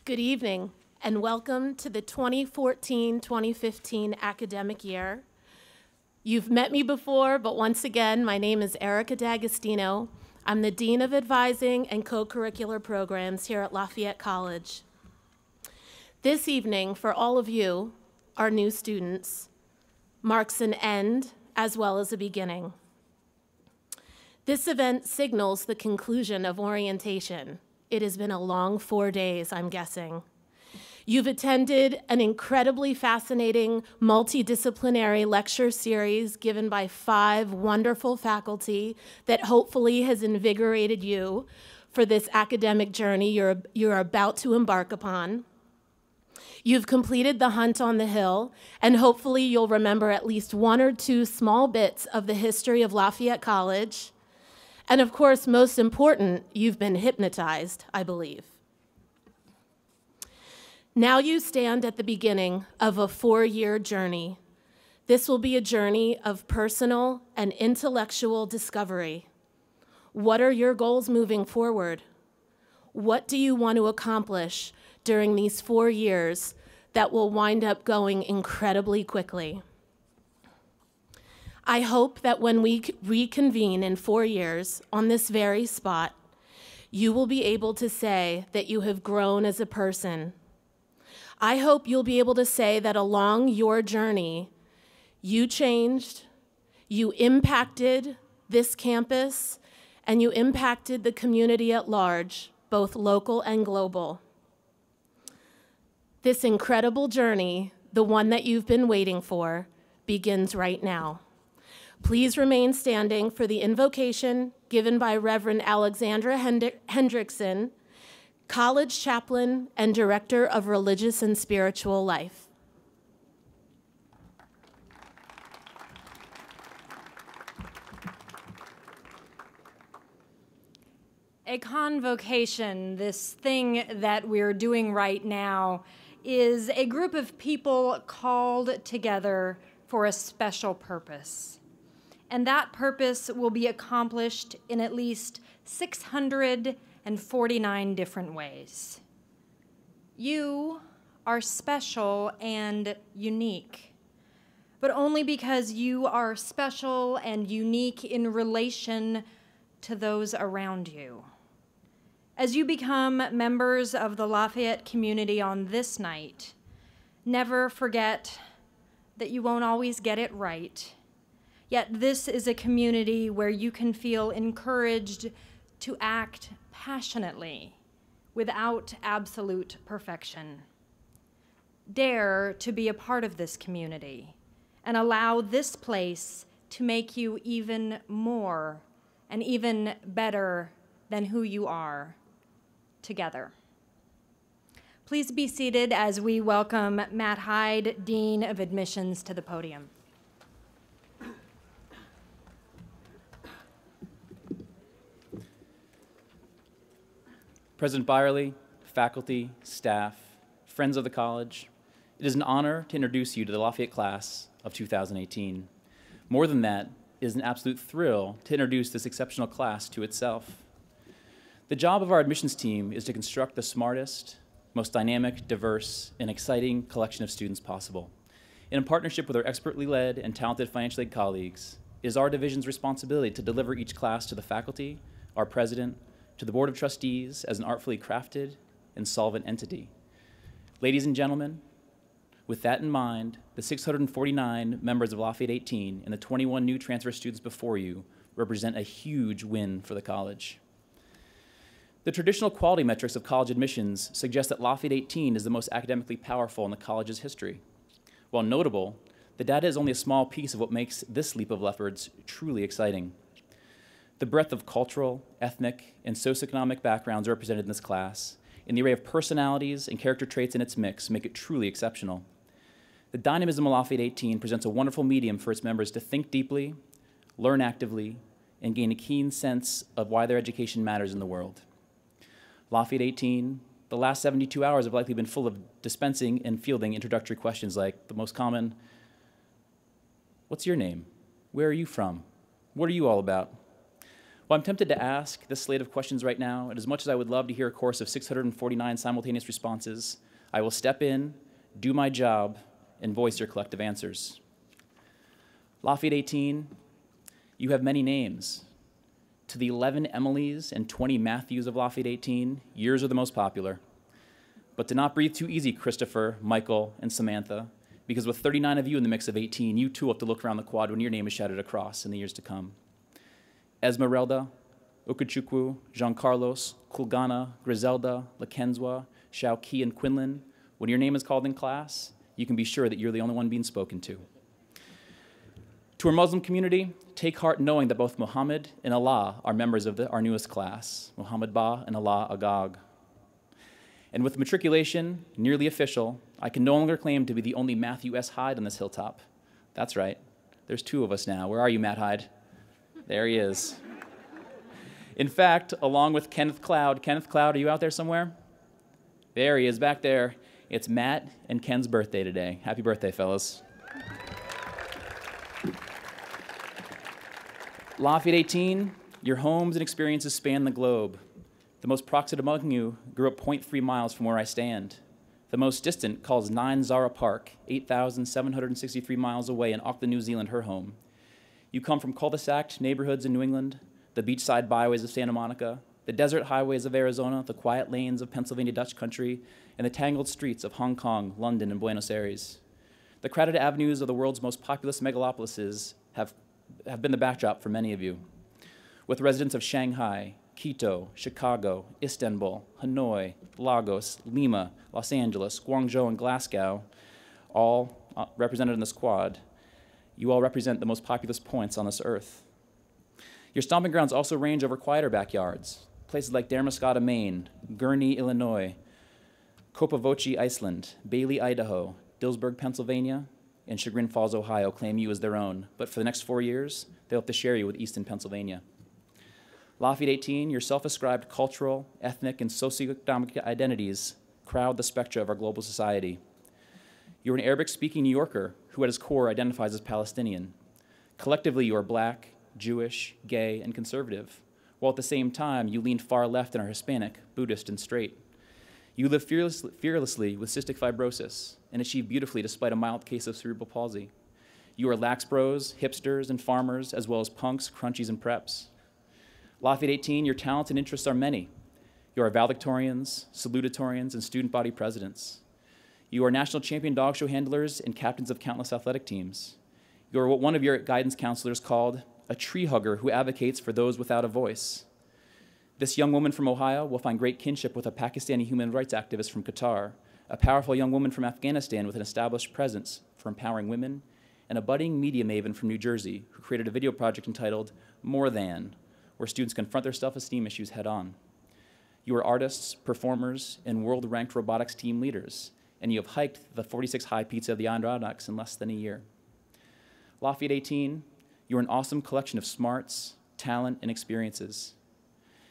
Good evening, and welcome to the 2014-2015 academic year. You've met me before, but once again, my name is Erica D'Agostino. I'm the Dean of Advising and Co-Curricular Programs here at Lafayette College. This evening, for all of you, our new students, marks an end as well as a beginning. This event signals the conclusion of orientation. It has been a long 4 days, I'm guessing. You've attended an incredibly fascinating multidisciplinary lecture series given by 5 wonderful faculty that hopefully has invigorated you for this academic journey you're about to embark upon. You've completed the hunt on the hill, and hopefully you'll remember at least 1 or 2 small bits of the history of Lafayette College. And of course, most important, you've been hypnotized, I believe. Now you stand at the beginning of a 4-year journey. This will be a journey of personal and intellectual discovery. What are your goals moving forward? What do you want to accomplish during these 4 years that will wind up going incredibly quickly? I hope that when we reconvene in 4 years on this very spot, you will be able to say that you have grown as a person. I hope you'll be able to say that along your journey, you changed, you impacted this campus, and you impacted the community at large, both local and global. This incredible journey, the one that you've been waiting for, begins right now. Please remain standing for the invocation given by Reverend Alexandra Hendrickson, College Chaplain and Director of Religious and Spiritual Life. A convocation, this thing that we're doing right now, is a group of people called together for a special purpose. And that purpose will be accomplished in at least 649 different ways. You are special and unique, but only because you are special and unique in relation to those around you. As you become members of the Lafayette community on this night, never forget that you won't always get it right. Yet this is a community where you can feel encouraged to act passionately without absolute perfection. Dare to be a part of this community and allow this place to make you even more and even better than who you are together. Please be seated as we welcome Matt Hyde, Dean of Admissions, to the podium. President Byerly, faculty, staff, friends of the college, it is an honor to introduce you to the Lafayette class of 2018. More than that, it is an absolute thrill to introduce this exceptional class to itself. The job of our admissions team is to construct the smartest, most dynamic, diverse, and exciting collection of students possible. In partnership with our expertly led and talented financial aid colleagues, it is our division's responsibility to deliver each class to the faculty, our president, to the Board of Trustees as an artfully crafted and solvent entity. Ladies and gentlemen, with that in mind, the 649 members of Lafayette 18 and the 21 new transfer students before you represent a huge win for the college. The traditional quality metrics of college admissions suggest that Lafayette 18 is the most academically powerful in the college's history. While notable, the data is only a small piece of what makes this leap of leopards truly exciting. The breadth of cultural, ethnic, and socioeconomic backgrounds represented in this class, and the array of personalities and character traits in its mix make it truly exceptional. The dynamism of Lafayette 18 presents a wonderful medium for its members to think deeply, learn actively, and gain a keen sense of why their education matters in the world. Lafayette 18, the last 72 hours have likely been full of dispensing and fielding introductory questions like the most common, what's your name? Where are you from? What are you all about? Well, I'm tempted to ask this slate of questions right now, and as much as I would love to hear a course of 649 simultaneous responses, I will step in, do my job, and voice your collective answers. Lafayette 18, you have many names. To the 11 Emilys and 20 Matthews of Lafayette 18, yours are the most popular. But do not breathe too easy, Christopher, Michael, and Samantha, because with 39 of you in the mix of 18, you too have to look around the quad when your name is shouted across in the years to come. Esmeralda, Okechukwu, Jean Carlos, Kulgana, Griselda, Lakenzwa, Xiaoqi, and Quinlan, when your name is called in class, you can be sure that you're the only one being spoken to. To our Muslim community, take heart knowing that both Muhammad and Allah are members of our newest class, Muhammad Ba and Allah Agag. And with matriculation nearly official, I can no longer claim to be the only Matthew S. Hyde on this hilltop. That's right, there's two of us now. Where are you, Matt Hyde? There he is. In fact, along with Kenneth Cloud, are you out there somewhere? There he is, back there. It's Matt and Ken's birthday today. Happy birthday, fellas. Lafayette 18, your homes and experiences span the globe. The most proximate among you grew up 0.3 miles from where I stand. The most distant calls 9 Zara Park, 8,763 miles away in Auckland, New Zealand, her home. You come from cul-de-sac neighborhoods in New England, the beachside byways of Santa Monica, the desert highways of Arizona, the quiet lanes of Pennsylvania Dutch country, and the tangled streets of Hong Kong, London, and Buenos Aires. The crowded avenues of the world's most populous megalopolises have been the backdrop for many of you. With residents of Shanghai, Quito, Chicago, Istanbul, Hanoi, Lagos, Lima, Los Angeles, Guangzhou, and Glasgow, all represented in this quad, you all represent the most populous points on this earth. Your stomping grounds also range over quieter backyards, places like Damariscotta, Maine, Gurnee, Illinois, Copavoce, Iceland, Bailey, Idaho, Dillsburg, Pennsylvania, and Chagrin Falls, Ohio claim you as their own, but for the next 4 years, they hope to share you with Easton, Pennsylvania. Lafayette 18, your self-ascribed cultural, ethnic, and socioeconomic identities crowd the spectra of our global society. You're an Arabic-speaking New Yorker who at his core identifies as Palestinian. Collectively, you are Black, Jewish, gay, and conservative, while at the same time, you lean far left and are Hispanic, Buddhist, and straight. You live fearlessly with cystic fibrosis and achieve beautifully despite a mild case of cerebral palsy. You are lax bros, hipsters, and farmers, as well as punks, crunchies, and preps. Lafayette 18, your talents and interests are many. You are valedictorians, salutatorians, and student body presidents. You are national champion dog show handlers and captains of countless athletic teams. You are what one of your guidance counselors called a tree hugger who advocates for those without a voice. This young woman from Ohio will find great kinship with a Pakistani human rights activist from Qatar, a powerful young woman from Afghanistan with an established presence for empowering women, and a budding media maven from New Jersey who created a video project entitled More Than, where students confront their self-esteem issues head-on. You are artists, performers, and world-ranked robotics team leaders, and you have hiked the 46 high pizza of the Adirondacks in less than a year. Lafayette 18, you're an awesome collection of smarts, talent, and experiences.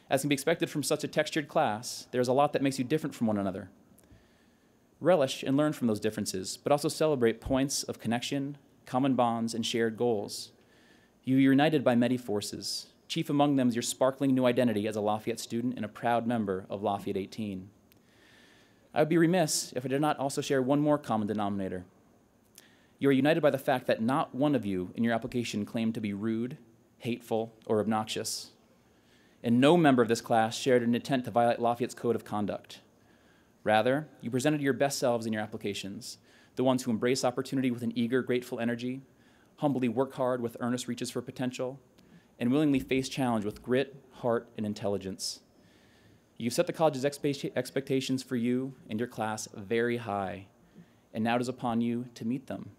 As can be expected from such a textured class, there's a lot that makes you different from one another. Relish and learn from those differences, but also celebrate points of connection, common bonds, and shared goals. You are united by many forces. Chief among them is your sparkling new identity as a Lafayette student and a proud member of Lafayette 18. I would be remiss if I did not also share one more common denominator. You are united by the fact that not one of you in your application claimed to be rude, hateful, or obnoxious. And no member of this class shared an intent to violate Lafayette's code of conduct. Rather, you presented your best selves in your applications, the ones who embrace opportunity with an eager, grateful energy, humbly work hard with earnest reaches for potential, and willingly face challenge with grit, heart, and intelligence. You've set the college's expectations for you and your class very high, and now it is upon you to meet them.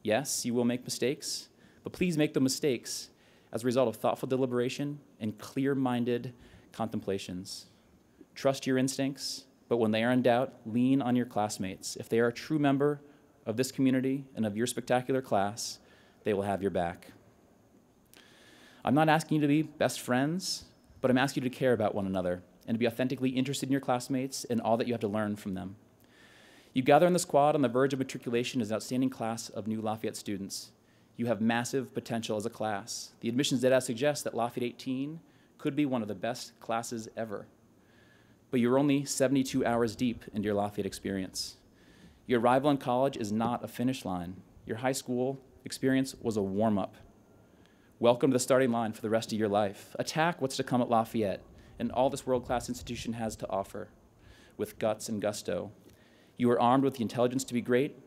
Yes, you will make mistakes, but please make the mistakes as a result of thoughtful deliberation and clear-minded contemplations. Trust your instincts, but when they are in doubt, lean on your classmates. If they are a true member of this community and of your spectacular class, they will have your back. I'm not asking you to be best friends, but I'm asking you to care about one another and to be authentically interested in your classmates and all that you have to learn from them. You gather in the squad on the verge of matriculation as an outstanding class of new Lafayette students. You have massive potential as a class. The admissions data suggests that Lafayette 18 could be one of the best classes ever. But you're only 72 hours deep into your Lafayette experience. Your arrival in college is not a finish line. Your high school experience was a warm-up. Welcome to the starting line for the rest of your life. Attack what's to come at Lafayette and all this world-class institution has to offer with guts and gusto. You are armed with the intelligence to be great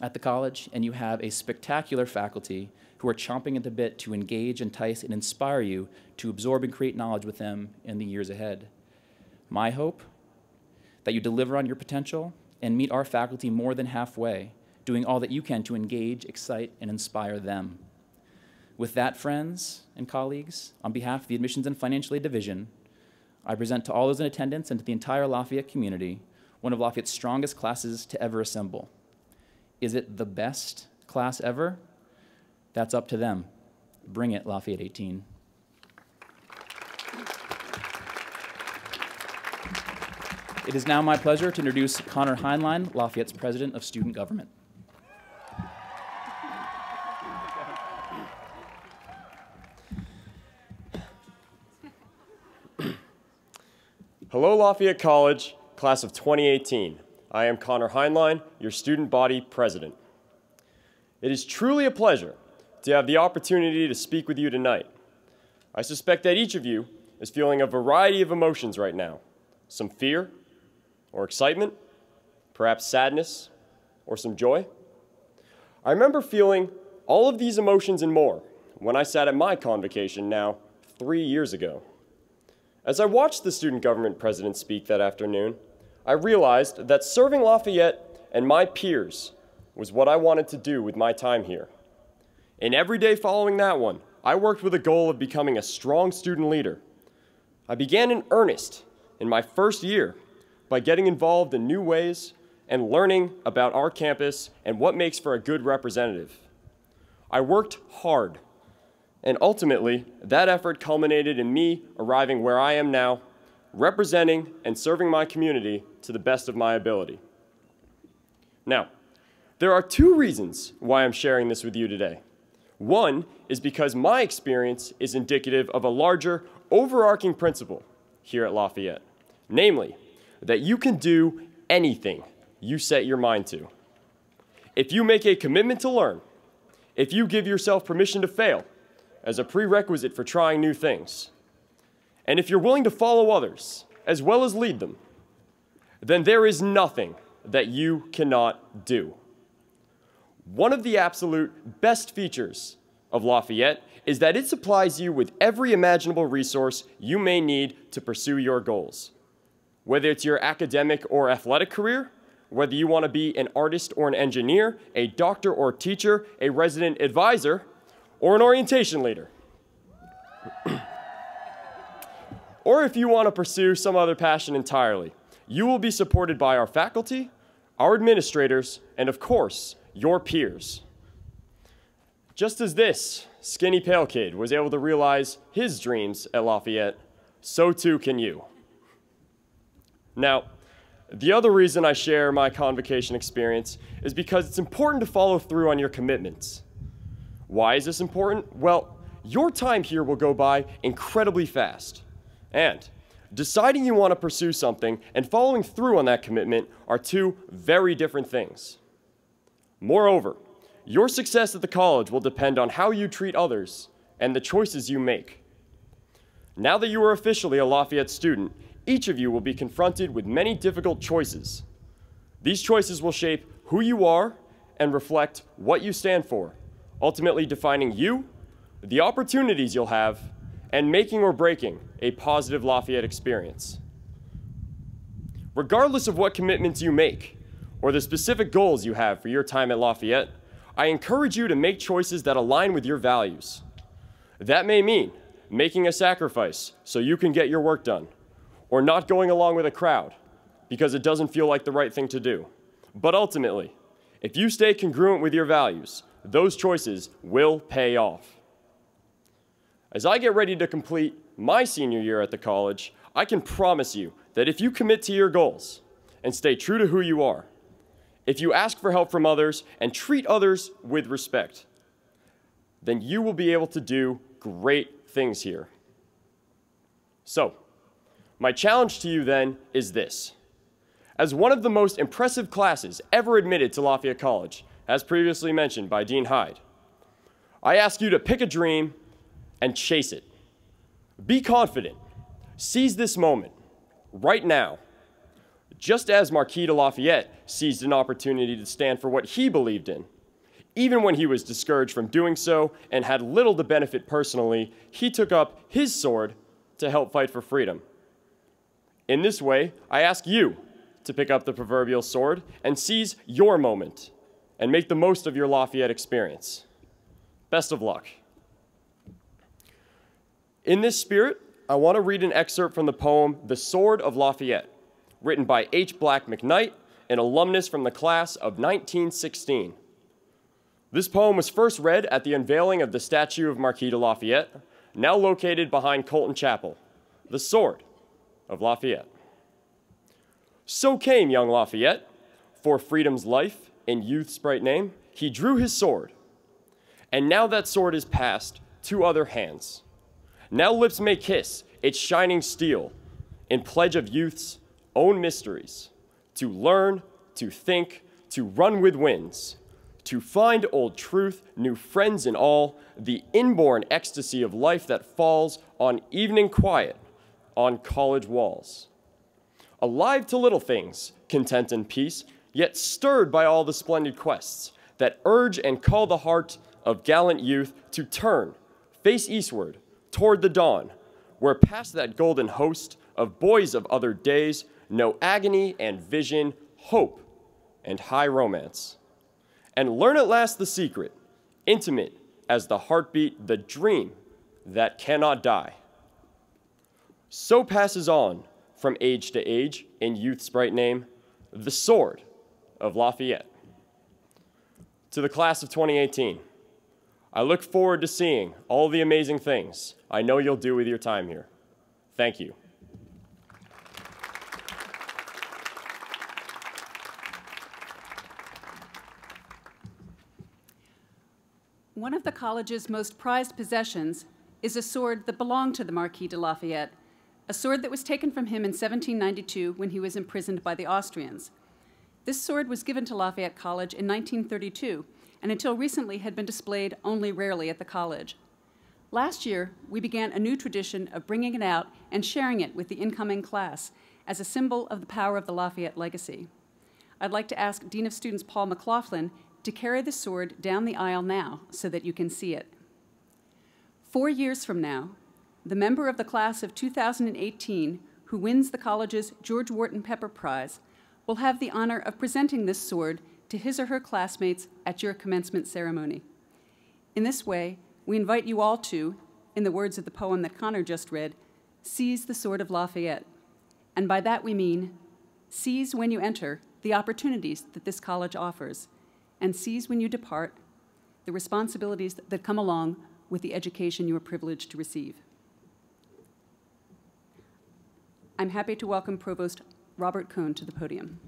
at the college, and you have a spectacular faculty who are chomping at the bit to engage, entice, and inspire you to absorb and create knowledge with them in the years ahead. My hope, that you deliver on your potential and meet our faculty more than halfway, doing all that you can to engage, excite, and inspire them. With that, friends and colleagues, on behalf of the Admissions and Financial Aid Division, I present to all those in attendance and to the entire Lafayette community one of Lafayette's strongest classes to ever assemble. Is it the best class ever? That's up to them. Bring it, Lafayette 18. It is now my pleasure to introduce Connor Heinlein, Lafayette's President of Student Government. Hello, Lafayette College, class of 2018. I am Connor Heinlein, your student body president. It is truly a pleasure to have the opportunity to speak with you tonight. I suspect that each of you is feeling a variety of emotions right now. Some fear or excitement, perhaps sadness or some joy. I remember feeling all of these emotions and more when I sat at my convocation now 3 years ago. As I watched the student government president speak that afternoon, I realized that serving Lafayette and my peers was what I wanted to do with my time here. And every day following that one, I worked with a goal of becoming a strong student leader. I began in earnest in my first year by getting involved in new ways and learning about our campus and what makes for a good representative. I worked hard, and ultimately, that effort culminated in me arriving where I am now, representing and serving my community to the best of my ability. Now, there are two reasons why I'm sharing this with you today. One is because my experience is indicative of a larger, overarching principle here at Lafayette, namely, that you can do anything you set your mind to. If you make a commitment to learn, if you give yourself permission to fail as a prerequisite for trying new things, and if you're willing to follow others as well as lead them, then there is nothing that you cannot do. One of the absolute best features of Lafayette is that it supplies you with every imaginable resource you may need to pursue your goals. Whether it's your academic or athletic career, whether you want to be an artist or an engineer, a doctor or teacher, a resident advisor, or an orientation leader. Or if you want to pursue some other passion entirely, you will be supported by our faculty, our administrators, and of course, your peers. Just as this skinny pale kid was able to realize his dreams at Lafayette, so too can you. Now, the other reason I share my convocation experience is because it's important to follow through on your commitments. Why is this important? Well, your time here will go by incredibly fast. And Deciding you want to pursue something and following through on that commitment are two very different things. Moreover, your success at the college will depend on how you treat others and the choices you make. Now that you are officially a Lafayette student, each of you will be confronted with many difficult choices. These choices will shape who you are and reflect what you stand for, ultimately defining you, the opportunities you'll have, and making or breaking a positive Lafayette experience. Regardless of what commitments you make or the specific goals you have for your time at Lafayette, I encourage you to make choices that align with your values. That may mean making a sacrifice so you can get your work done, or not going along with a crowd because it doesn't feel like the right thing to do. But ultimately, if you stay congruent with your values, those choices will pay off. As I get ready to complete my senior year at the college, I can promise you that if you commit to your goals and stay true to who you are, if you ask for help from others and treat others with respect, then you will be able to do great things here. So, my challenge to you then is this. As one of the most impressive classes ever admitted to Lafayette College, as previously mentioned by Dean Hyde, I ask you to pick a dream and chase it. Be confident. Seize this moment, right now. Just as Marquis de Lafayette seized an opportunity to stand for what he believed in. Even when he was discouraged from doing so and had little to benefit personally, he took up his sword to help fight for freedom. In this way, I ask you to pick up the proverbial sword and seize your moment and make the most of your Lafayette experience. Best of luck. In this spirit, I want to read an excerpt from the poem The Sword of Lafayette, written by H. Black McKnight, an alumnus from the class of 1916. This poem was first read at the unveiling of the statue of Marquis de Lafayette, now located behind Colton Chapel. The Sword of Lafayette. So came young Lafayette, for freedom's life in youth's bright name, he drew his sword. And now that sword is passed to other hands. Now lips may kiss its shining steel in pledge of youth's own mysteries, to learn, to think, to run with winds, to find old truth, new friends in all, the inborn ecstasy of life that falls on evening quiet on college walls. Alive to little things, content and peace, yet stirred by all the splendid quests that urge and call the heart of gallant youth to turn, face eastward, toward the dawn, where past that golden host of boys of other days, know agony and vision, hope and high romance. And learn at last the secret, intimate as the heartbeat, the dream that cannot die. So passes on from age to age in youth's bright name, the Sword of Lafayette. To the class of 2018, I look forward to seeing all the amazing things I know you'll do with your time here. Thank you. One of the college's most prized possessions is a sword that belonged to the Marquis de Lafayette, a sword that was taken from him in 1792 when he was imprisoned by the Austrians. This sword was given to Lafayette College in 1932, and until recently had been displayed only rarely at the college. Last year, we began a new tradition of bringing it out and sharing it with the incoming class as a symbol of the power of the Lafayette legacy. I'd like to ask Dean of Students Paul McLaughlin to carry the sword down the aisle now so that you can see it. 4 years from now, the member of the class of 2018 who wins the college's George Wharton Pepper Prize will have the honor of presenting this sword to his or her classmates at your commencement ceremony. In this way, we invite you all to, in the words of the poem that Connor just read, seize the sword of Lafayette. And by that we mean, seize when you enter the opportunities that this college offers, and seize when you depart the responsibilities that come along with the education you are privileged to receive. I'm happy to welcome Provost Robert Cohn to the podium.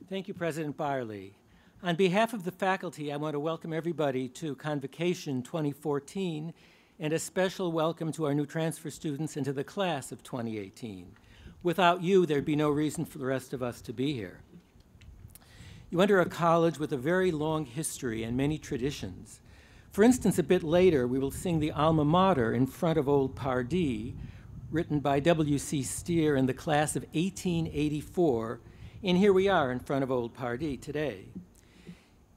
Thank you, President Byerly. On behalf of the faculty, I want to welcome everybody to Convocation 2014 and a special welcome to our new transfer students into the class of 2018. Without you, there'd be no reason for the rest of us to be here. You enter a college with a very long history and many traditions. For instance, a bit later, we will sing the Alma Mater in front of Old Pardee, written by W.C. Steer in the class of 1884, and here we are in front of Old Pardee today.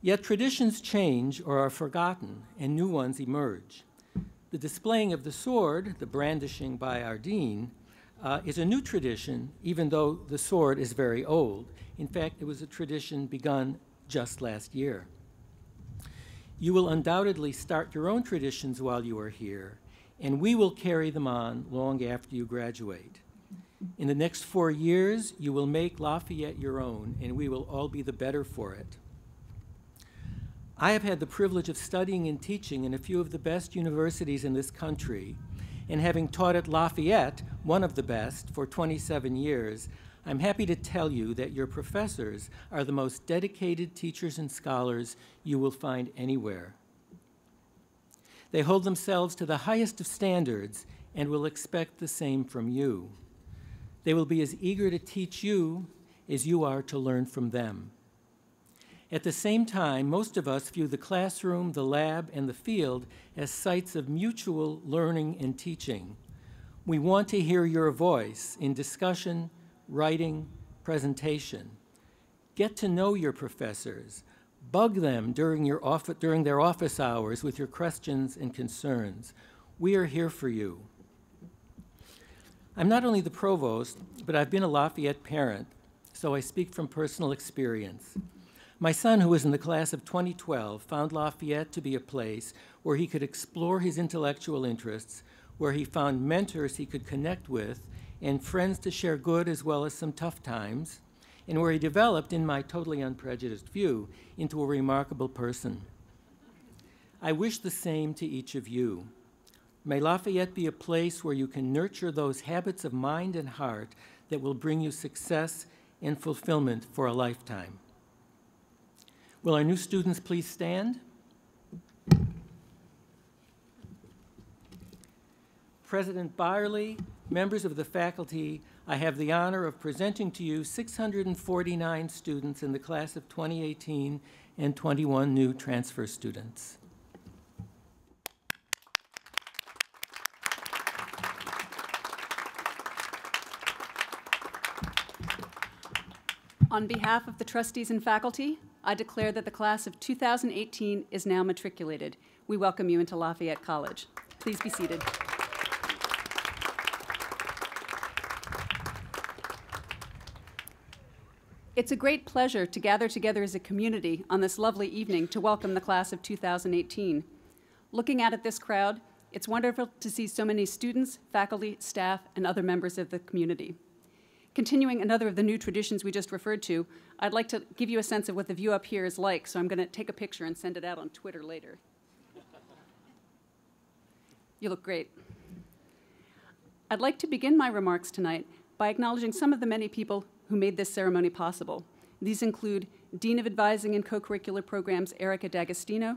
Yet traditions change or are forgotten, and new ones emerge. The displaying of the sword, the brandishing by our dean, is a new tradition, even though the sword is very old. In fact, it was a tradition begun just last year. You will undoubtedly start your own traditions while you are here, and we will carry them on long after you graduate. In the next 4 years, you will make Lafayette your own, and we will all be the better for it. I have had the privilege of studying and teaching in a few of the best universities in this country, and having taught at Lafayette, one of the best, for 27 years, I'm happy to tell you that your professors are the most dedicated teachers and scholars you will find anywhere. They hold themselves to the highest of standards and will expect the same from you. They will be as eager to teach you as you are to learn from them. At the same time, most of us view the classroom, the lab, and the field as sites of mutual learning and teaching. We want to hear your voice in discussion, writing, presentation. Get to know your professors. Bug them during their office hours with your questions and concerns. We are here for you. I'm not only the provost, but I've been a Lafayette parent, so I speak from personal experience. My son, who was in the class of 2012, found Lafayette to be a place where he could explore his intellectual interests, where he found mentors he could connect with, and friends to share good as well as some tough times, and where he developed, in my totally unprejudiced view, into a remarkable person. I wish the same to each of you. May Lafayette be a place where you can nurture those habits of mind and heart that will bring you success and fulfillment for a lifetime. Will our new students please stand? President Byerly, members of the faculty, I have the honor of presenting to you 649 students in the class of 2018 and 21 new transfer students. On behalf of the trustees and faculty, I declare that the class of 2018 is now matriculated. We welcome you into Lafayette College. Please be seated. It's a great pleasure to gather together as a community on this lovely evening to welcome the class of 2018. Looking out at this crowd, it's wonderful to see so many students, faculty, staff, and other members of the community. Continuing another of the new traditions we just referred to, I'd like to give you a sense of what the view up here is like, so I'm going to take a picture and send it out on Twitter later. You look great. I'd like to begin my remarks tonight by acknowledging some of the many people who made this ceremony possible. These include Dean of Advising and Co-Curricular Programs Erica D'Agostino,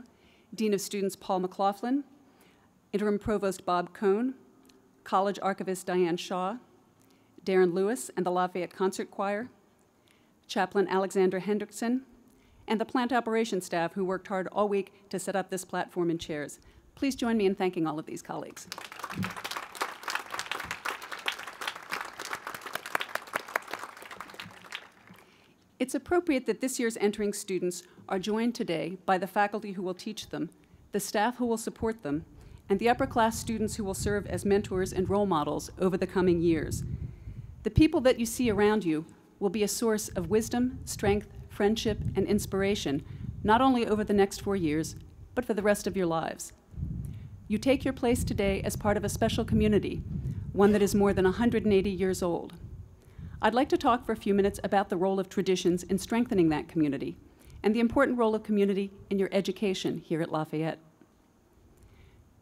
Dean of Students Paul McLaughlin, Interim Provost Bob Cohn, College Archivist Diane Shaw, Darren Lewis and the Lafayette Concert Choir, Chaplain Alexander Hendrickson, and the plant operations staff who worked hard all week to set up this platform and chairs. Please join me in thanking all of these colleagues. It's appropriate that this year's entering students are joined today by the faculty who will teach them, the staff who will support them, and the upper class students who will serve as mentors and role models over the coming years. The people that you see around you will be a source of wisdom, strength, friendship, and inspiration, not only over the next 4 years, but for the rest of your lives. You take your place today as part of a special community, one that is more than 180 years old. I'd like to talk for a few minutes about the role of traditions in strengthening that community, and the important role of community in your education here at Lafayette.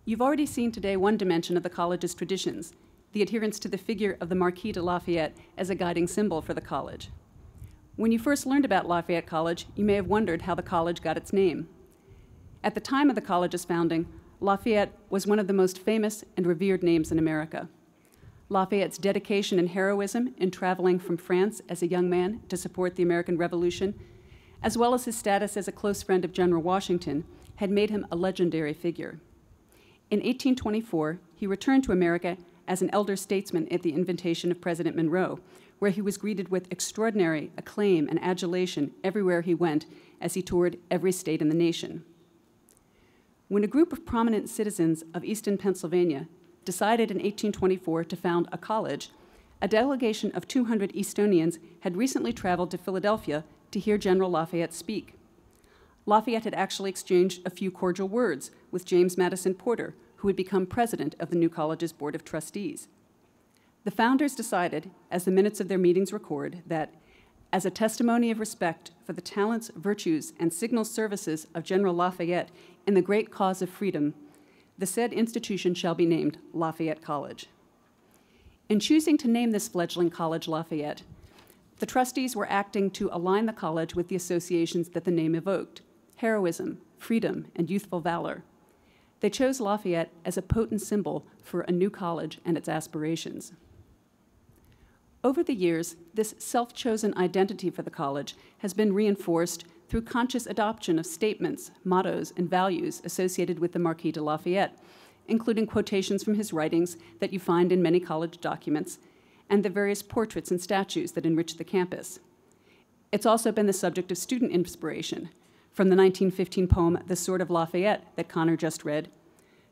You've already seen today one dimension of the college's traditions, the adherence to the figure of the Marquis de Lafayette as a guiding symbol for the college. When you first learned about Lafayette College, you may have wondered how the college got its name. At the time of the college's founding, Lafayette was one of the most famous and revered names in America. Lafayette's dedication and heroism in traveling from France as a young man to support the American Revolution, as well as his status as a close friend of General Washington, had made him a legendary figure. In 1824, he returned to America as an elder statesman at the invitation of President Monroe, where he was greeted with extraordinary acclaim and adulation everywhere he went as he toured every state in the nation. When a group of prominent citizens of Easton, Pennsylvania, decided in 1824 to found a college, a delegation of 200 Eastonians had recently traveled to Philadelphia to hear General Lafayette speak. Lafayette had actually exchanged a few cordial words with James Madison Porter, who would become president of the new college's Board of Trustees. The founders decided, as the minutes of their meetings record, that as a testimony of respect for the talents, virtues, and signal services of General Lafayette in the great cause of freedom, the said institution shall be named Lafayette College. In choosing to name this fledgling college Lafayette, the trustees were acting to align the college with the associations that the name evoked: heroism, freedom, and youthful valor. They chose Lafayette as a potent symbol for a new college and its aspirations. Over the years, this self-chosen identity for the college has been reinforced through conscious adoption of statements, mottos, and values associated with the Marquis de Lafayette, including quotations from his writings that you find in many college documents, and the various portraits and statues that enrich the campus. It's also been the subject of student inspiration, from the 1915 poem The Sword of Lafayette that Connor just read,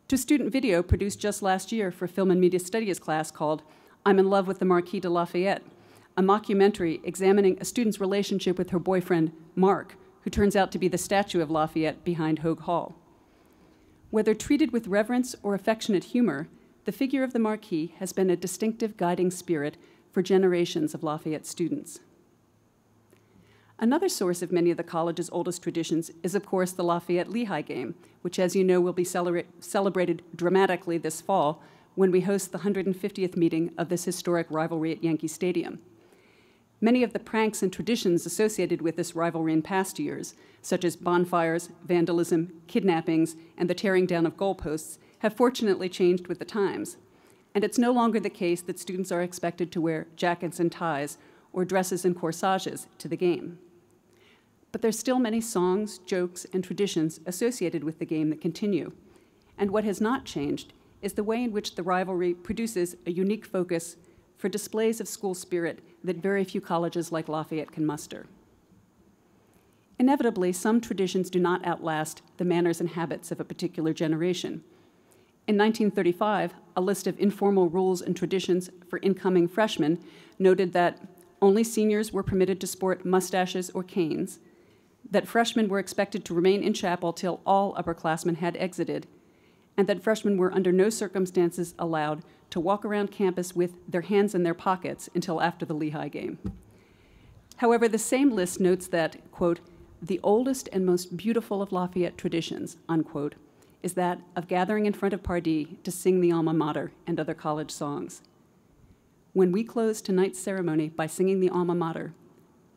to a student video produced just last year for Film and Media Studies class called I'm in Love with the Marquis de Lafayette, a mockumentary examining a student's relationship with her boyfriend, Mark, who turns out to be the statue of Lafayette behind Hogue Hall. Whether treated with reverence or affectionate humor, the figure of the Marquis has been a distinctive guiding spirit for generations of Lafayette students. Another source of many of the college's oldest traditions is, of course, the Lafayette-Lehigh game, which, as you know, will be celebrated dramatically this fall when we host the 150th meeting of this historic rivalry at Yankee Stadium. Many of the pranks and traditions associated with this rivalry in past years, such as bonfires, vandalism, kidnappings, and the tearing down of goalposts, have fortunately changed with the times. And it's no longer the case that students are expected to wear jackets and ties or dresses and corsages to the game. But there's still many songs, jokes, and traditions associated with the game that continue. And what has not changed is the way in which the rivalry produces a unique focus for displays of school spirit that very few colleges like Lafayette can muster. Inevitably, some traditions do not outlast the manners and habits of a particular generation. In 1935, a list of informal rules and traditions for incoming freshmen noted that only seniors were permitted to sport mustaches or canes, that freshmen were expected to remain in chapel till all upperclassmen had exited, and that freshmen were under no circumstances allowed to walk around campus with their hands in their pockets until after the Lehigh game. However, the same list notes that, quote, the oldest and most beautiful of Lafayette traditions, unquote, is that of gathering in front of Pardee to sing the Alma Mater and other college songs. When we close tonight's ceremony by singing the Alma Mater,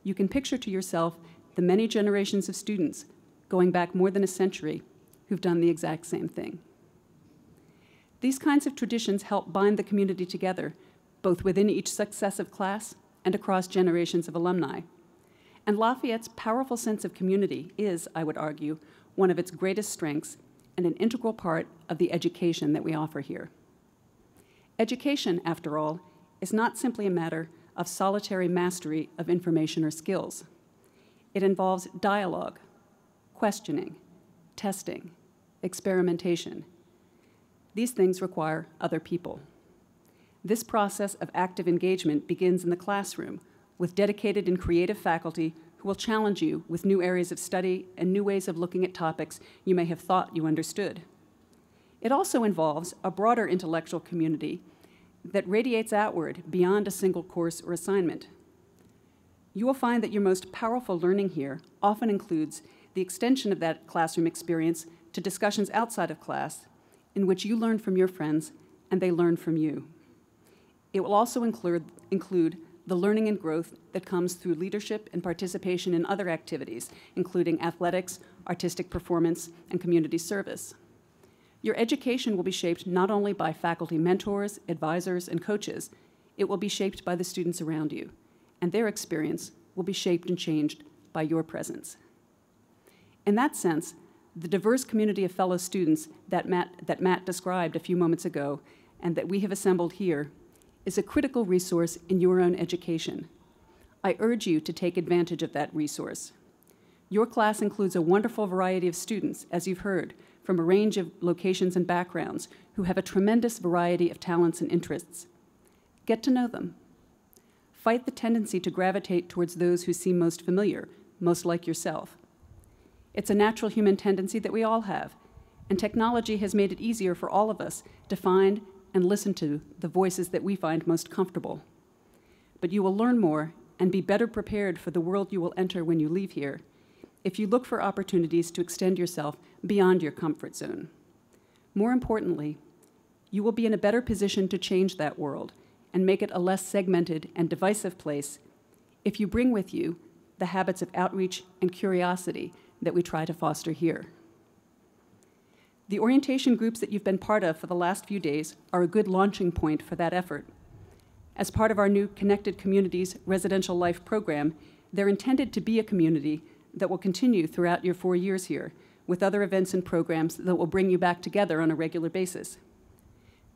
you can picture to yourself the many generations of students going back more than a century who've done the exact same thing. These kinds of traditions help bind the community together, both within each successive class and across generations of alumni. And Lafayette's powerful sense of community is, I would argue, one of its greatest strengths and an integral part of the education that we offer here. Education, after all, is not simply a matter of solitary mastery of information or skills. It involves dialogue, questioning, testing, experimentation. These things require other people. This process of active engagement begins in the classroom with dedicated and creative faculty who will challenge you with new areas of study and new ways of looking at topics you may have thought you understood. It also involves a broader intellectual community that radiates outward beyond a single course or assignment. You will find that your most powerful learning here often includes the extension of that classroom experience to discussions outside of class, in which you learn from your friends and they learn from you. It will also include the learning and growth that comes through leadership and participation in other activities, including athletics, artistic performance, and community service. Your education will be shaped not only by faculty mentors, advisors, and coaches, it will be shaped by the students around you, and their experience will be shaped and changed by your presence. In that sense, the diverse community of fellow students that Matt described a few moments ago and that we have assembled here is a critical resource in your own education. I urge you to take advantage of that resource. Your class includes a wonderful variety of students, as you've heard, from a range of locations and backgrounds who have a tremendous variety of talents and interests. Get to know them. Fight the tendency to gravitate towards those who seem most familiar, most like yourself. It's a natural human tendency that we all have, and technology has made it easier for all of us to find and listen to the voices that we find most comfortable. But you will learn more and be better prepared for the world you will enter when you leave here if you look for opportunities to extend yourself beyond your comfort zone. More importantly, you will be in a better position to change that world and make it a less segmented and divisive place if you bring with you the habits of outreach and curiosity that we try to foster here. The orientation groups that you've been part of for the last few days are a good launching point for that effort. As part of our new Connected Communities Residential Life program, they're intended to be a community that will continue throughout your 4 years here, with other events and programs that will bring you back together on a regular basis.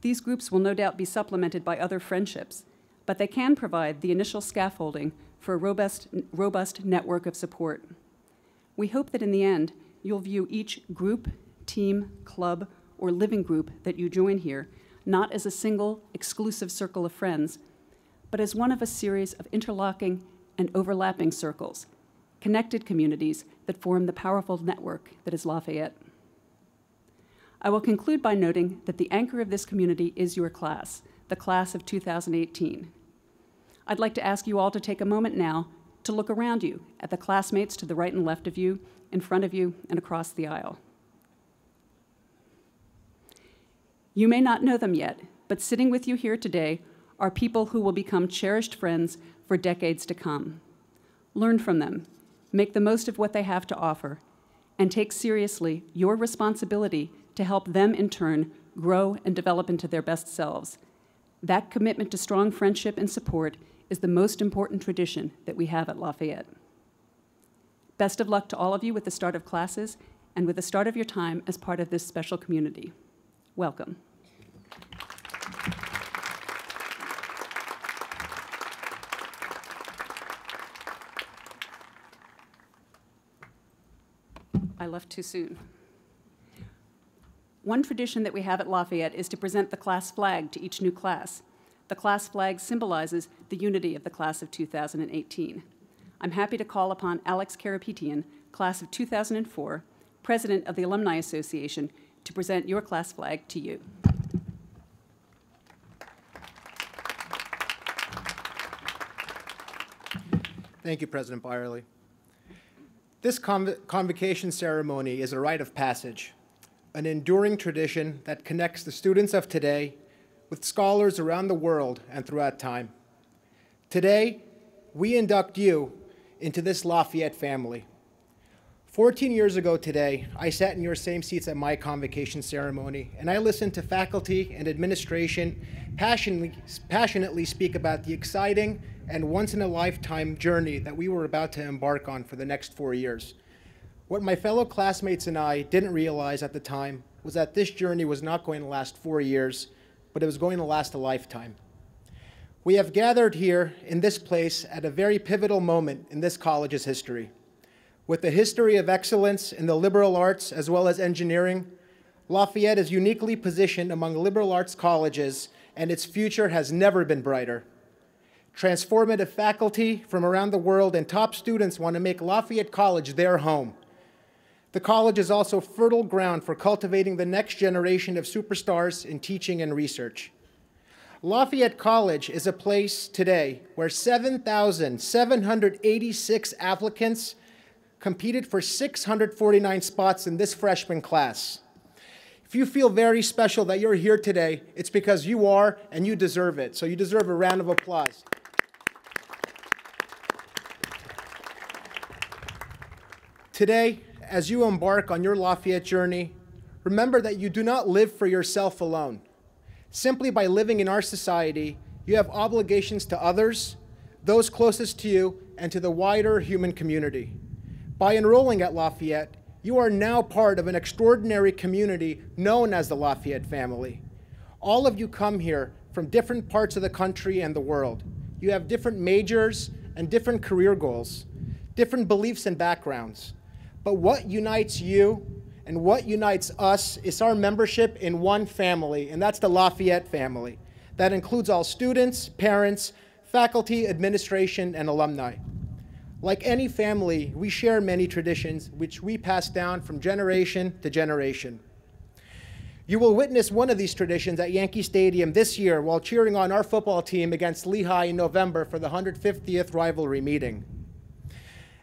These groups will no doubt be supplemented by other friendships, but they can provide the initial scaffolding for a robust network of support. We hope that in the end, you'll view each group, team, club, or living group that you join here not as a single, exclusive circle of friends, but as one of a series of interlocking and overlapping circles, connected communities that form the powerful network that is Lafayette. I will conclude by noting that the anchor of this community is your class, the class of 2018. I'd like to ask you all to take a moment now to look around you at the classmates to the right and left of you, in front of you, and across the aisle. You may not know them yet, but sitting with you here today are people who will become cherished friends for decades to come. Learn from them, make the most of what they have to offer, and take seriously your responsibility to help them in turn grow and develop into their best selves. That commitment to strong friendship and support is the most important tradition that we have at Lafayette. Best of luck to all of you with the start of classes and with the start of your time as part of this special community. Welcome. I left too soon. One tradition that we have at Lafayette is to present the class flag to each new class. The class flag symbolizes the unity of the class of 2018. I'm happy to call upon Alex Karapetian, class of 2004, president of the Alumni Association, to present your class flag to you. Thank you, President Byerly. This convocation ceremony is a rite of passage, an enduring tradition that connects the students of today with scholars around the world and throughout time. Today, we induct you into this Lafayette family. 14 years ago today, I sat in your same seats at my convocation ceremony, and I listened to faculty and administration passionately speak about the exciting and once-in-a-lifetime journey that we were about to embark on for the next 4 years. What my fellow classmates and I didn't realize at the time was that this journey was not going to last 4 years, but it was going to last a lifetime. We have gathered here in this place at a very pivotal moment in this college's history. With a history of excellence in the liberal arts as well as engineering, Lafayette is uniquely positioned among liberal arts colleges, and its future has never been brighter. Transformative faculty from around the world and top students want to make Lafayette College their home. The college is also fertile ground for cultivating the next generation of superstars in teaching and research. Lafayette College is a place today where 7,786 applicants competed for 649 spots in this freshman class. If you feel very special that you're here today, it's because you are and you deserve it. So you deserve a round of applause. Today, as you embark on your Lafayette journey, remember that you do not live for yourself alone. Simply by living in our society, you have obligations to others, those closest to you, and to the wider human community. By enrolling at Lafayette, you are now part of an extraordinary community known as the Lafayette family. All of you come here from different parts of the country and the world. You have different majors and different career goals, different beliefs and backgrounds. But what unites you and what unites us is our membership in one family, and that's the Lafayette family. That includes all students, parents, faculty, administration, and alumni. Like any family, we share many traditions which we pass down from generation to generation. You will witness one of these traditions at Yankee Stadium this year while cheering on our football team against Lehigh in November for the 150th rivalry meeting.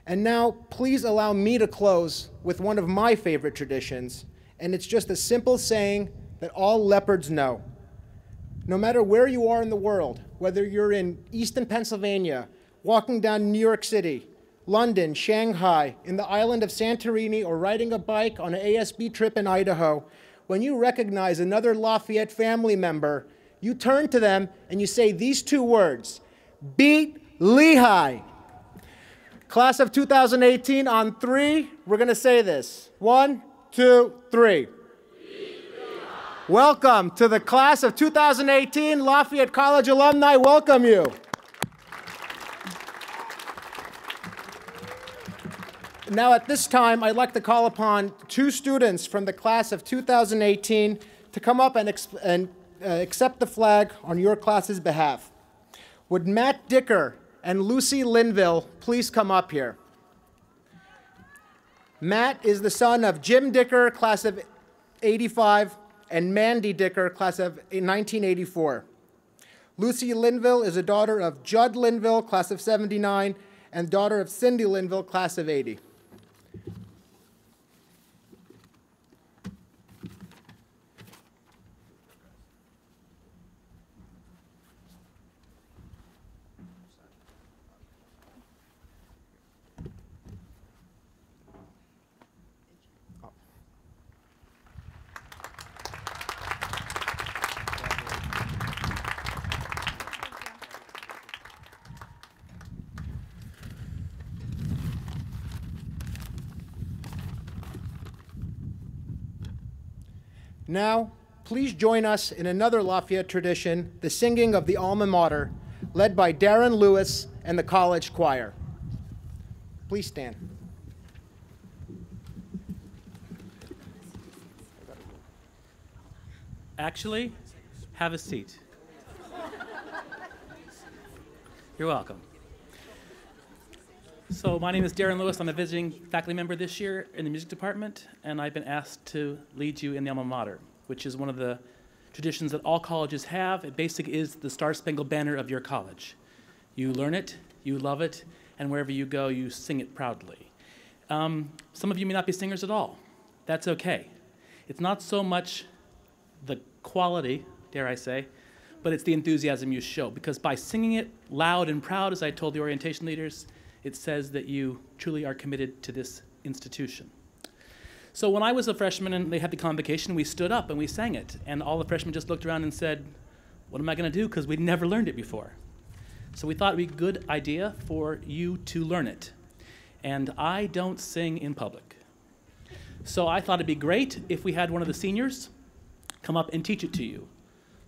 And now, please allow me to close with one of my favorite traditions, and it's just a simple saying that all leopards know. No matter where you are in the world, whether you're in Easton, Pennsylvania, walking down New York City, London, Shanghai, in the island of Santorini, or riding a bike on an ASB trip in Idaho, when you recognize another Lafayette family member, you turn to them and you say these two words: beat Lehigh. Class of 2018, on three, we're going to say this. 1, 2, 3. Welcome to the class of 2018 Lafayette College alumni. Welcome you. Now at this time, I'd like to call upon two students from the class of 2018 to come up and accept the flag on your class's behalf. Would Matt Dicker and Lucy Linville please come up here? Matt is the son of Jim Dicker, class of 85, and Mandy Dicker, class of 1984. Lucy Linville is a daughter of Judd Linville, class of 79, and daughter of Cindy Linville, class of 80. Now, please join us in another Lafayette tradition, the singing of the Alma Mater, led by Darren Lewis and the college choir. Please stand. Actually, have a seat. You're welcome. So my name is Darren Lewis. I'm a visiting faculty member this year in the music department, and I've been asked to lead you in the Alma Mater, which is one of the traditions that all colleges have. It basically is the Star-Spangled Banner of your college. You learn it, you love it, and wherever you go, you sing it proudly. Some of you may not be singers at all. That's okay. It's not so much the quality, dare I say, but it's the enthusiasm you show, because by singing it loud and proud, as I told the orientation leaders, it says that you truly are committed to this institution. So when I was a freshman and they had the convocation, we stood up and we sang it. And all the freshmen just looked around and said, what am I going to do? Because we'd never learned it before. So we thought it would be a good idea for you to learn it. And I don't sing in public. So I thought it'd be great if we had one of the seniors come up and teach it to you.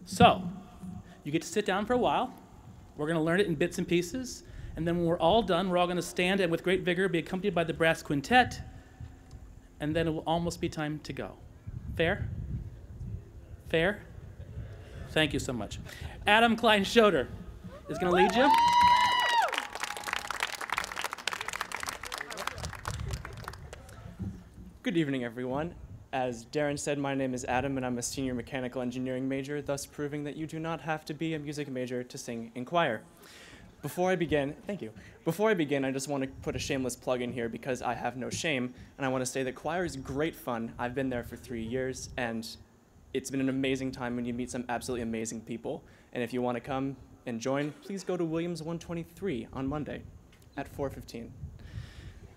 So you get to sit down for a while. We're going to learn it in bits and pieces. And then when we're all done, we're all going to stand and with great vigor be accompanied by the brass quintet. And then it will almost be time to go. Fair? Fair? Thank you so much. Adam Klein-Schoder is going to lead you. Good evening, everyone. As Darren said, my name is Adam, and I'm a senior mechanical engineering major, thus proving that you do not have to be a music major to sing in choir. Before I begin, thank you. Before I begin, I just want to put a shameless plug in here because I have no shame, and I want to say that choir is great fun. I've been there for 3 years, and it's been an amazing time when you meet some absolutely amazing people. And if you want to come and join, please go to Williams 123 on Monday at 4:15.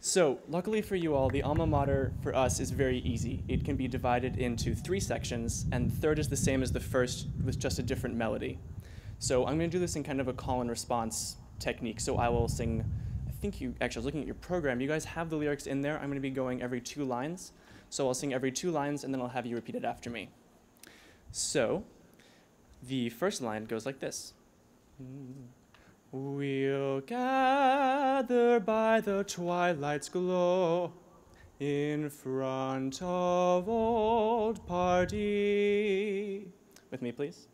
So, luckily for you all, the alma mater for us is very easy. It can be divided into 3 sections, and the third is the same as the first with just a different melody. So I'm going to do this in kind of a call and response technique. So I will sing, I think you, actually I was looking at your program, you guys have the lyrics in there. I'm going to be going every 2 lines. So I'll sing every 2 lines, and then I'll have you repeat it after me. So the first line goes like this. We'll gather by the twilight's glow in front of old party. With me, please.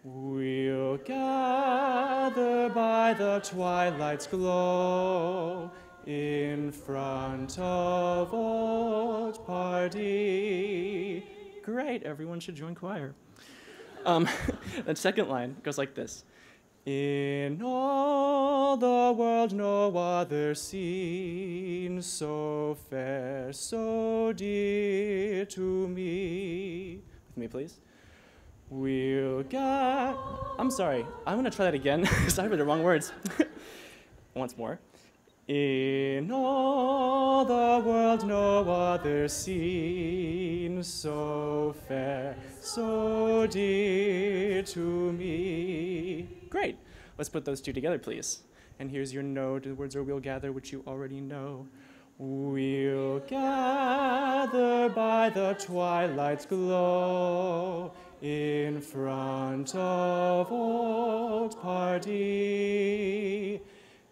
We'll gather by the twilight's glow in front of old party. Great, everyone should join choir. The second line goes like this. In all the world no other scene so fair, so dear to me. With me, please. I'm sorry, I'm gonna try that again. Sorry for the wrong words. Once more. In all the world no other scene so fair, so dear to me. Great. Let's put those 2 together, please. And here's your note. The words are we'll gather, which you already know. We'll gather by the twilight's glow in front of old party.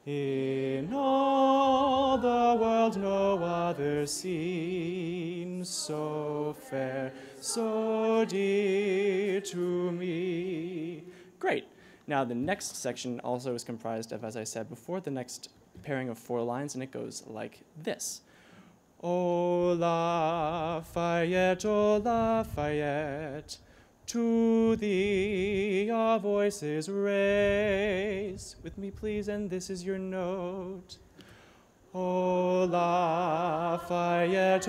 In all the world no other scene so fair, so dear to me. Great. Now the next section also is comprised of, as I said before, the next pairing of 4 lines, and it goes like this. O Lafayette, to thee our voices raise. With me, please, and this is your note. O Lafayette,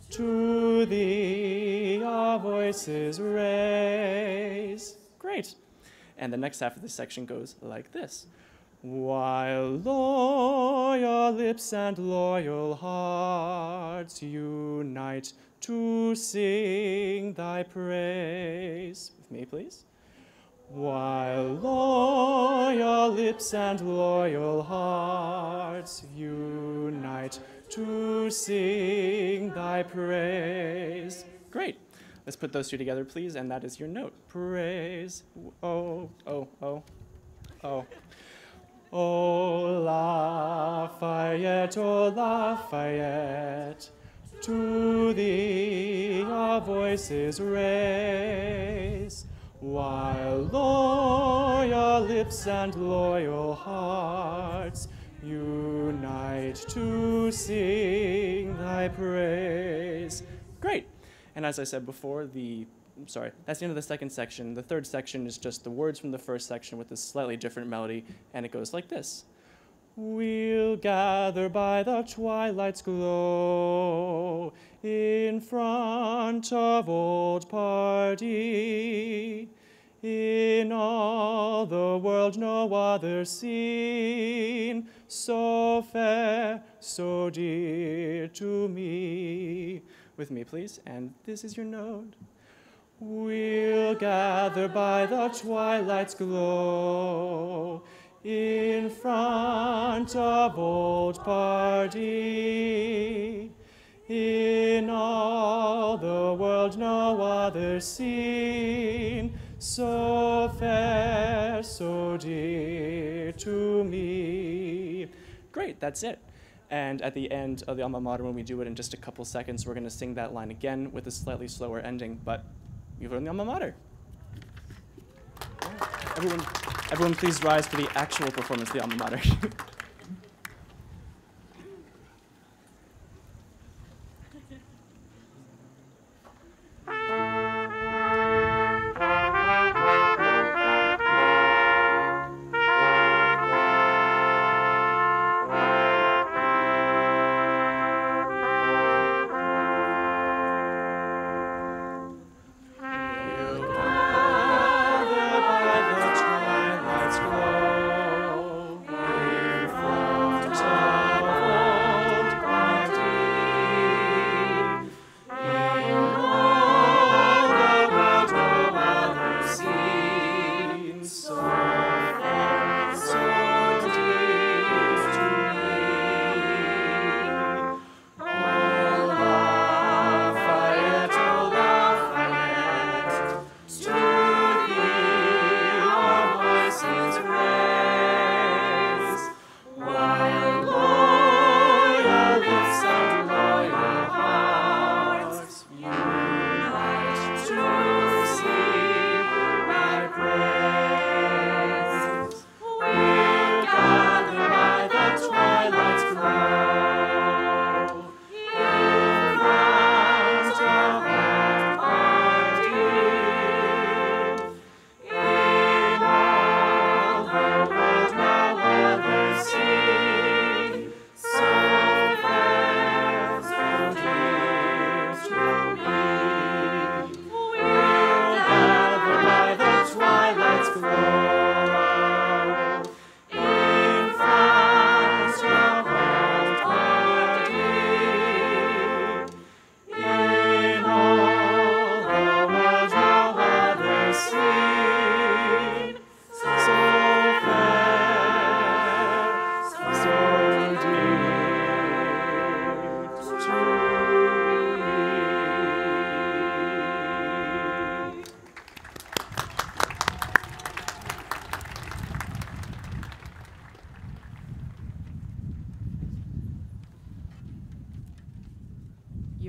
to thee our voices raise. Great. And the next half of this section goes like this. While loyal lips and loyal hearts unite to sing thy praise. With me, please. While loyal lips and loyal hearts unite to sing thy praise. Great. Let's put those 2 together, please, and that is your note. Praise. Oh, oh, oh, oh. Oh, Lafayette, to thee our voices raise, while loyal lips and loyal hearts unite to sing thy praise. Great. And as I said before, that's the end of the second section. The third section is just the words from the first section with a slightly different melody, and it goes like this. We'll gather by the twilight's glow in front of old party. In all the world no other scene so fair, so dear to me. With me, please, and this is your note. We'll gather by the twilight's glow in front of old party. In all the world no other scene so fair, so dear to me. Great, that's it. And at the end of the alma mater, when we do it in just a couple seconds, we're going to sing that line again with a slightly slower ending, but you've learned the alma mater. Everyone please rise for the actual performance of the alma mater.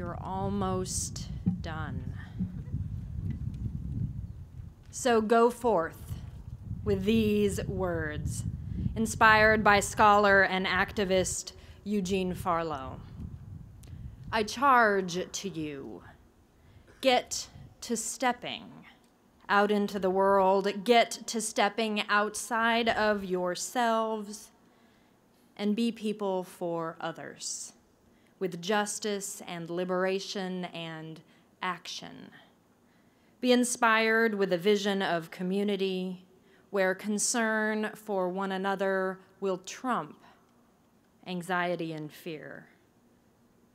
You're almost done. So go forth with these words, inspired by scholar and activist Eugene Farlow. I charge to you, get to stepping out into the world, get to stepping outside of yourselves, and be people for others, with justice and liberation and action. Be inspired with a vision of community where concern for one another will trump anxiety and fear.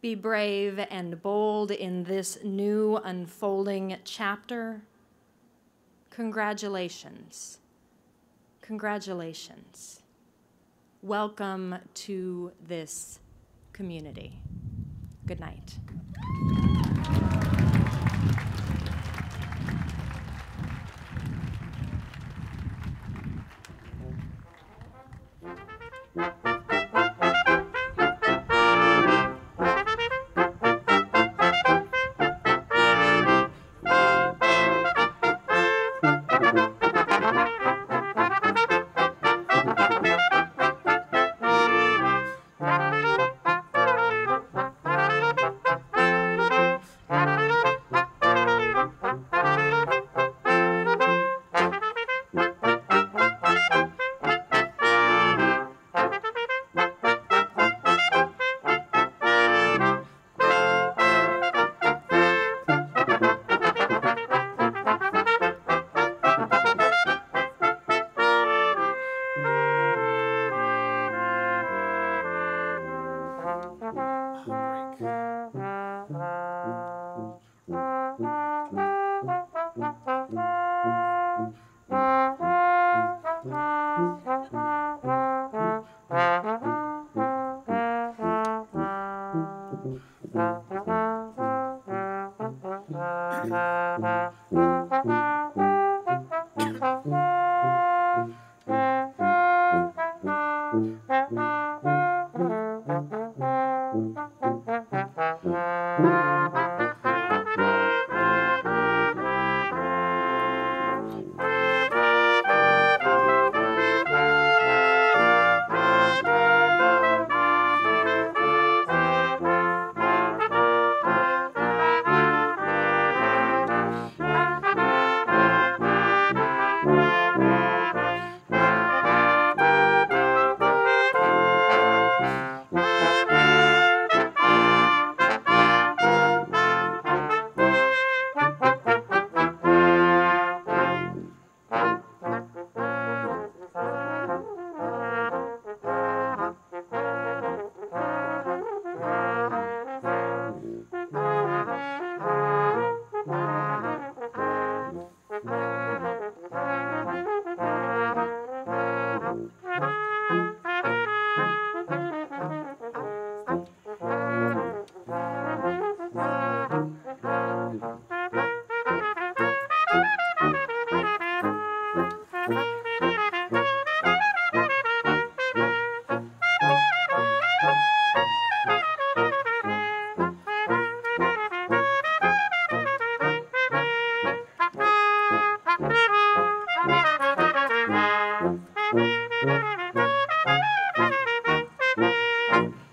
Be brave and bold in this new unfolding chapter. Congratulations. Congratulations. Welcome to this community. Good night.